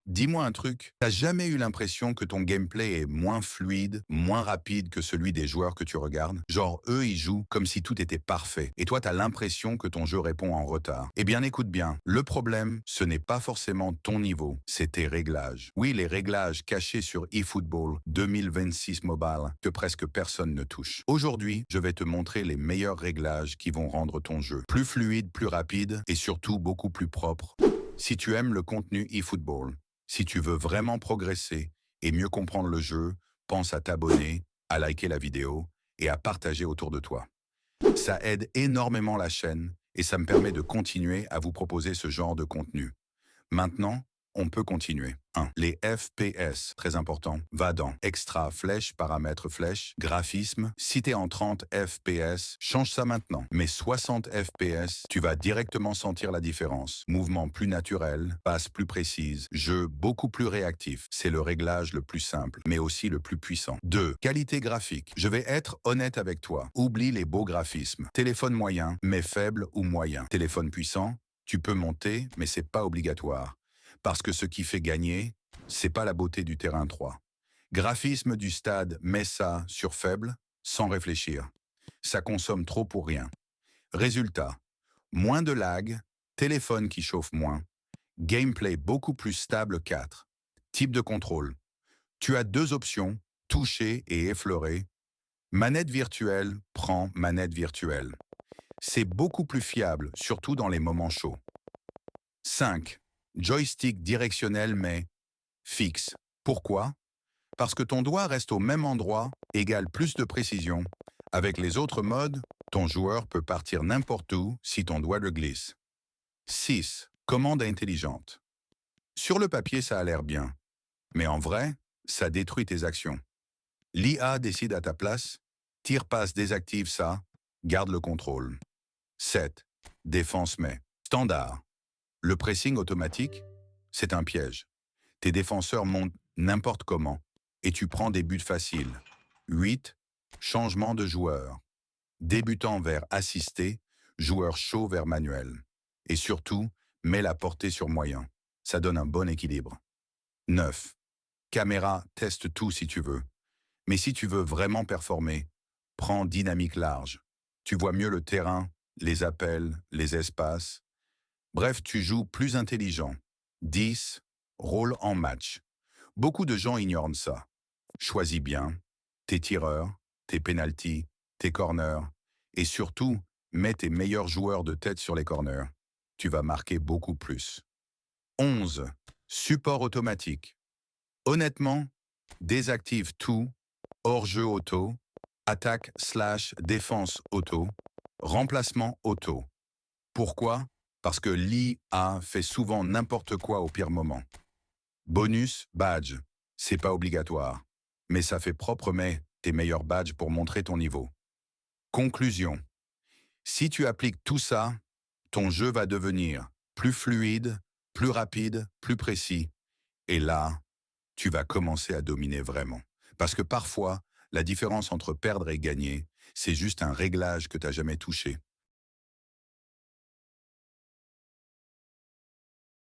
Dis-moi un truc, t'as jamais eu l'impression que ton gameplay est moins fluide, moins rapide que celui des joueurs que tu regardes? Genre, eux, ils jouent comme si tout était parfait, et toi, t'as l'impression que ton jeu répond en retard. Eh bien, écoute bien, le problème, ce n'est pas forcément ton niveau, c'est tes réglages. Oui, les réglages cachés sur eFootball 2026 Mobile que presque personne ne touche. Aujourd'hui, je vais te montrer les meilleurs réglages qui vont rendre ton jeu plus fluide, plus rapide, et surtout beaucoup plus propre. Si tu aimes le contenu eFootball, si tu veux vraiment progresser et mieux comprendre le jeu, pense à t'abonner, à liker la vidéo et à partager autour de toi. Ça aide énormément la chaîne et ça me permet de continuer à vous proposer ce genre de contenu. Maintenant, on peut continuer. 1. Les FPS, très important. Va dans Extra, flèche, paramètres, flèche, graphisme. Si t'es en 30 FPS, change ça maintenant. Mais 60 FPS, tu vas directement sentir la différence. Mouvement plus naturel, passe plus précise, jeu beaucoup plus réactif. C'est le réglage le plus simple, mais aussi le plus puissant. 2. Qualité graphique. Je vais être honnête avec toi. Oublie les beaux graphismes. Téléphone moyen, mais faible ou moyen. Téléphone puissant, tu peux monter, mais c'est pas obligatoire. Parce que ce qui fait gagner, c'est pas la beauté du terrain 3. Graphisme du stade, mets ça sur faible, sans réfléchir. Ça consomme trop pour rien. Résultat, moins de lag, téléphone qui chauffe moins, gameplay beaucoup plus stable 4. Type de contrôle. Tu as deux options, toucher et effleurer. Manette virtuelle prend manette virtuelle. C'est beaucoup plus fiable, surtout dans les moments chauds. 5. Joystick directionnel mais fixe. Pourquoi? Parce que ton doigt reste au même endroit, égale plus de précision. Avec les autres modes, ton joueur peut partir n'importe où si ton doigt le glisse. 6. Commande intelligente. Sur le papier, ça a l'air bien. Mais en vrai, ça détruit tes actions. L'IA décide à ta place, tire-passe désactive ça, garde le contrôle. 7. Défense mais. Standard. Le pressing automatique, c'est un piège. Tes défenseurs montent n'importe comment et tu prends des buts faciles. 8. Changement de joueur. Débutant vers assisté, joueur chaud vers manuel. Et surtout, mets la portée sur moyen. Ça donne un bon équilibre. 9. Caméra, teste tout si tu veux. Mais si tu veux vraiment performer, prends dynamique large. Tu vois mieux le terrain, les appels, les espaces. Bref, tu joues plus intelligent. 10. Rôle en match. Beaucoup de gens ignorent ça. Choisis bien tes tireurs, tes pénaltys, tes corners et surtout, mets tes meilleurs joueurs de tête sur les corners. Tu vas marquer beaucoup plus. 11. Support automatique. Honnêtement, désactive tout, hors-jeu auto, attaque/défense auto, remplacement auto. Pourquoi? Parce que l'IA fait souvent n'importe quoi au pire moment. Bonus, badge. C'est pas obligatoire. Mais ça fait propre mais tes meilleurs badges pour montrer ton niveau. Conclusion. Si tu appliques tout ça, ton jeu va devenir plus fluide, plus rapide, plus précis. Et là, tu vas commencer à dominer vraiment. Parce que parfois, la différence entre perdre et gagner, c'est juste un réglage que tu n'as jamais touché.